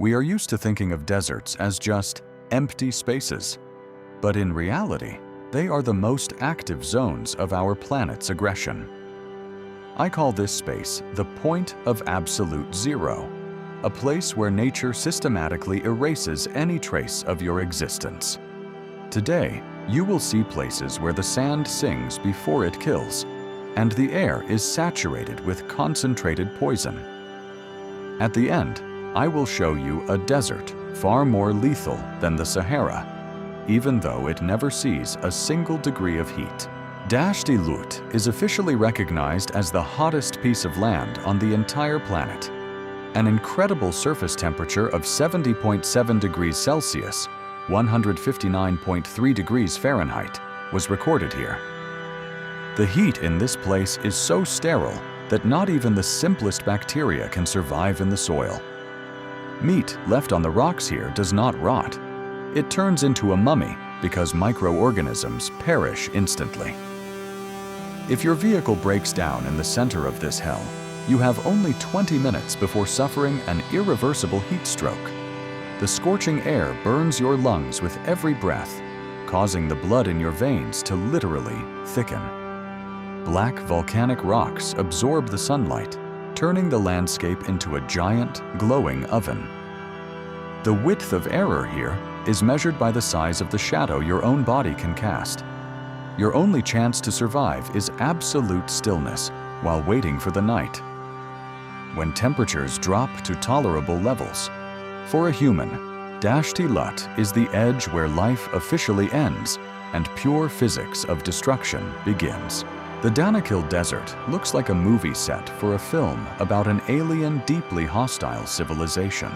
We are used to thinking of deserts as just empty spaces, but in reality, they are the most active zones of our planet's aggression. I call this space the point of absolute zero, a place where nature systematically erases any trace of your existence. Today, you will see places where the sand sings before it kills, and the air is saturated with concentrated poison. At the end, I will show you a desert far more lethal than the Sahara, even though it never sees a single degree of heat. Dasht-e Lut is officially recognized as the hottest piece of land on the entire planet. An incredible surface temperature of 70.7 degrees Celsius, 159.3 degrees Fahrenheit, was recorded here. The heat in this place is so sterile that not even the simplest bacteria can survive in the soil. Meat left on the rocks here does not rot. It turns into a mummy because microorganisms perish instantly. If your vehicle breaks down in the center of this hell, you have only 20 minutes before suffering an irreversible heat stroke. The scorching air burns your lungs with every breath, causing the blood in your veins to literally thicken. Black volcanic rocks absorb the sunlight, turning the landscape into a giant, glowing oven. The width of error here is measured by the size of the shadow your own body can cast. Your only chance to survive is absolute stillness while waiting for the night, when temperatures drop to tolerable levels. For a human, Dasht-e Lut is the edge where life officially ends and pure physics of destruction begins. The Danakil Desert looks like a movie set for a film about an alien, deeply hostile civilization.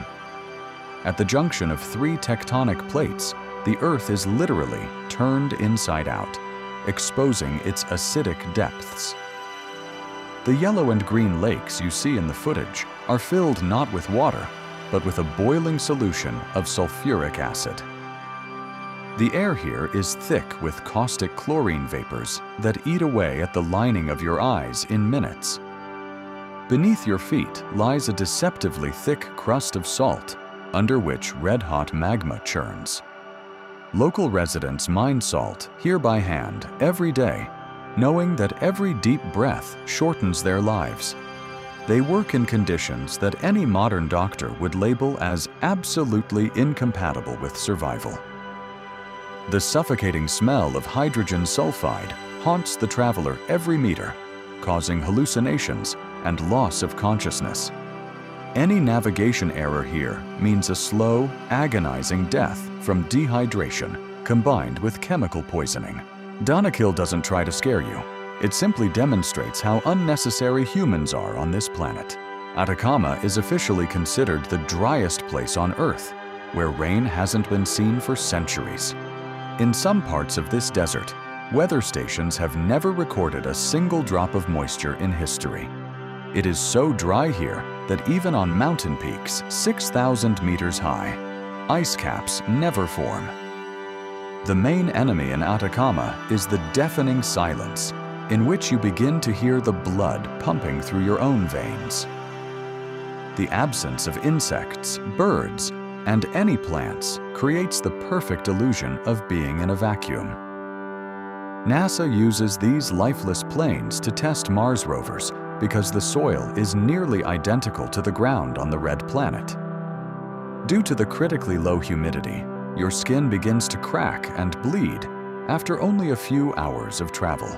At the junction of three tectonic plates, the Earth is literally turned inside out, exposing its acidic depths. The yellow and green lakes you see in the footage are filled not with water, but with a boiling solution of sulfuric acid. The air here is thick with caustic chlorine vapors that eat away at the lining of your eyes in minutes. Beneath your feet lies a deceptively thick crust of salt, under which red-hot magma churns. Local residents mine salt here by hand every day, knowing that every deep breath shortens their lives. They work in conditions that any modern doctor would label as absolutely incompatible with survival. The suffocating smell of hydrogen sulfide haunts the traveler every meter, causing hallucinations and loss of consciousness. Any navigation error here means a slow, agonizing death from dehydration combined with chemical poisoning. Danakil doesn't try to scare you. It simply demonstrates how unnecessary humans are on this planet. Atacama is officially considered the driest place on Earth, where rain hasn't been seen for centuries. In some parts of this desert, weather stations have never recorded a single drop of moisture in history. It is so dry here that even on mountain peaks 6,000 meters high, ice caps never form. The main enemy in Atacama is the deafening silence, in which you begin to hear the blood pumping through your own veins. The absence of insects, birds, and any plants creates the perfect illusion of being in a vacuum. NASA uses these lifeless plains to test Mars rovers because the soil is nearly identical to the ground on the red planet. Due to the critically low humidity, your skin begins to crack and bleed after only a few hours of travel.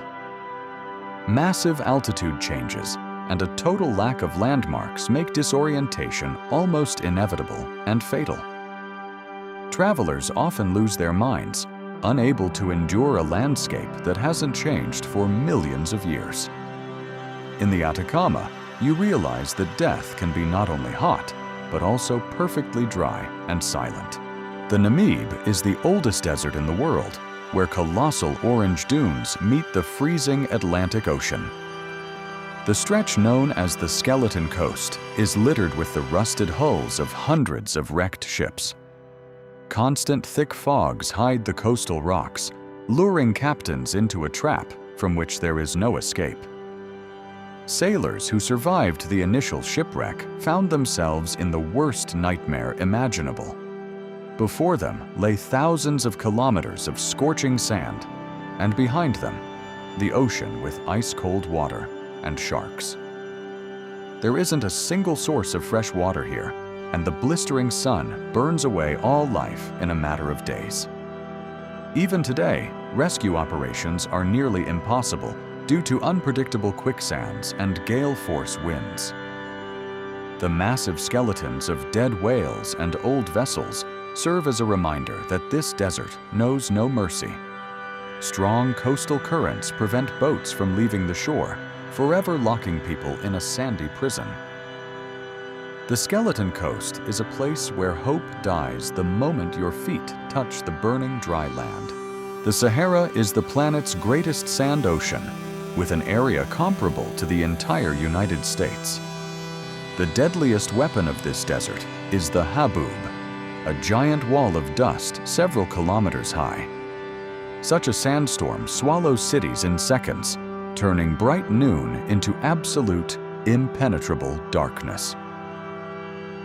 Massive altitude changes and a total lack of landmarks make disorientation almost inevitable and fatal. Travelers often lose their minds, unable to endure a landscape that hasn't changed for millions of years. In the Atacama, you realize that death can be not only hot, but also perfectly dry and silent. The Namibia is the oldest desert in the world, where colossal orange dunes meet the freezing Atlantic Ocean. The stretch known as the Skeleton Coast is littered with the rusted hulls of hundreds of wrecked ships. Constant thick fogs hide the coastal rocks, luring captains into a trap from which there is no escape. sailors who survived the initial shipwreck found themselves in the worst nightmare imaginable. Before them lay thousands of kilometers of scorching sand, and behind them, the ocean with ice-cold water and sharks. There isn't a single source of fresh water here, and the blistering sun burns away all life in a matter of days. Even today, rescue operations are nearly impossible due to unpredictable quicksands and gale-force winds. The massive skeletons of dead whales and old vessels serve as a reminder that this desert knows no mercy. Strong coastal currents prevent boats from leaving the shore, forever locking people in a sandy prison. The Skeleton Coast is a place where hope dies the moment your feet touch the burning dry land. The Sahara is the planet's greatest sand ocean, with an area comparable to the entire United States. The deadliest weapon of this desert is the haboob, a giant wall of dust several kilometers high. Such a sandstorm swallows cities in seconds, turning bright noon into absolute, impenetrable darkness.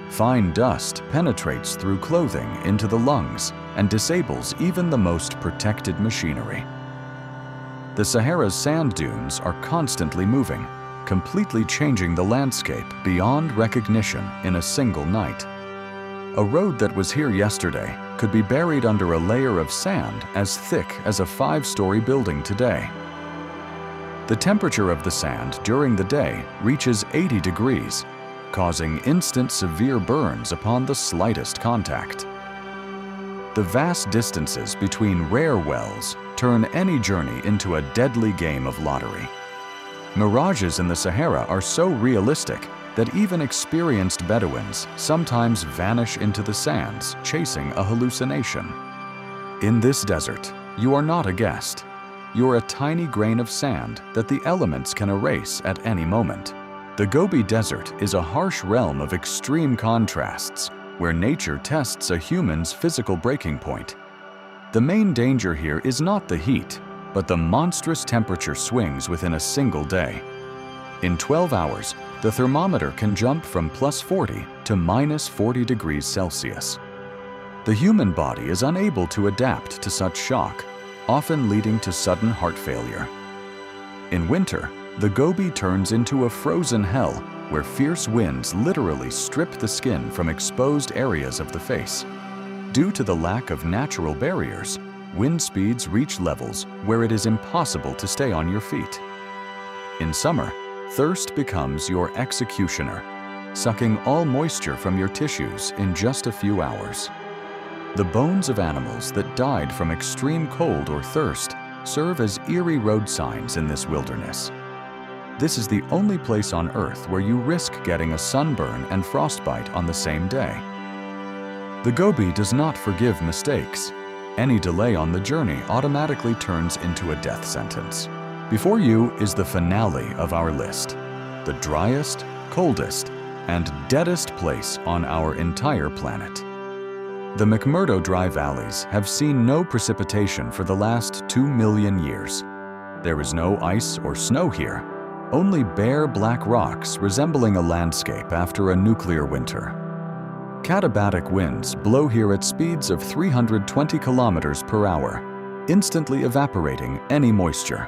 Fine dust penetrates through clothing into the lungs and disables even the most protected machinery. The Sahara's sand dunes are constantly moving, completely changing the landscape beyond recognition in a single night. A road that was here yesterday could be buried under a layer of sand as thick as a 5-story building today. The temperature of the sand during the day reaches 80 degrees, causing instant severe burns upon the slightest contact. The vast distances between rare wells turn any journey into a deadly game of lottery. Mirages in the Sahara are so realistic that even experienced Bedouins sometimes vanish into the sands chasing a hallucination. In this desert, you are not a guest. You're a tiny grain of sand that the elements can erase at any moment. The Gobi Desert is a harsh realm of extreme contrasts, where nature tests a human's physical breaking point. The main danger here is not the heat, but the monstrous temperature swings within a single day. In 12 hours, the thermometer can jump from +40 to -40 degrees Celsius. The human body is unable to adapt to such shock, often leading to sudden heart failure. In winter, the Gobi turns into a frozen hell where fierce winds literally strip the skin from exposed areas of the face. Due to the lack of natural barriers, wind speeds reach levels where it is impossible to stay on your feet. In summer, thirst becomes your executioner, sucking all moisture from your tissues in just a few hours. The bones of animals that died from extreme cold or thirst serve as eerie road signs in this wilderness. This is the only place on Earth where you risk getting a sunburn and frostbite on the same day. The Gobi does not forgive mistakes. Any delay on the journey automatically turns into a death sentence. Before you is the finale of our list, the driest, coldest, and deadest place on our entire planet. The McMurdo Dry Valleys have seen no precipitation for the last 2 million years. There is no ice or snow here, only bare black rocks resembling a landscape after a nuclear winter. Katabatic winds blow here at speeds of 320 kilometers per hour, instantly evaporating any moisture.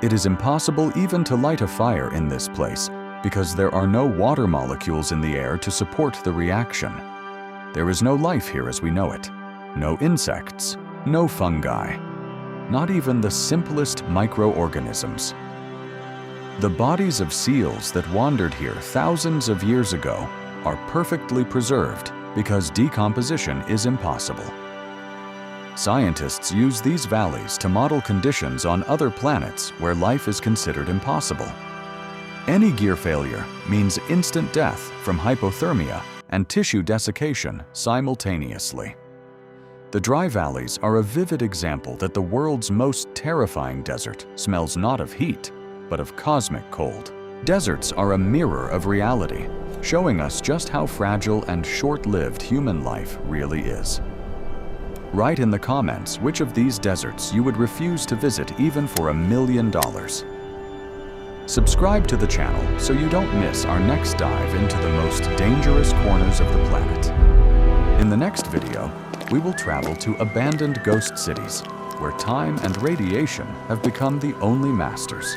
It is impossible even to light a fire in this place because there are no water molecules in the air to support the reaction. There is no life here as we know it. No insects, no fungi, not even the simplest microorganisms. The bodies of seals that wandered here thousands of years ago are perfectly preserved because decomposition is impossible. Scientists use these valleys to model conditions on other planets where life is considered impossible. Any gear failure means instant death from hypothermia and tissue desiccation simultaneously. The dry valleys are a vivid example that the world's most terrifying desert smells not of heat, but of cosmic cold. Deserts are a mirror of reality, showing us just how fragile and short-lived human life really is. Write in the comments which of these deserts you would refuse to visit even for $1 million. Subscribe to the channel so you don't miss our next dive into the most dangerous corners of the planet. In the next video, we will travel to abandoned ghost cities, where time and radiation have become the only masters.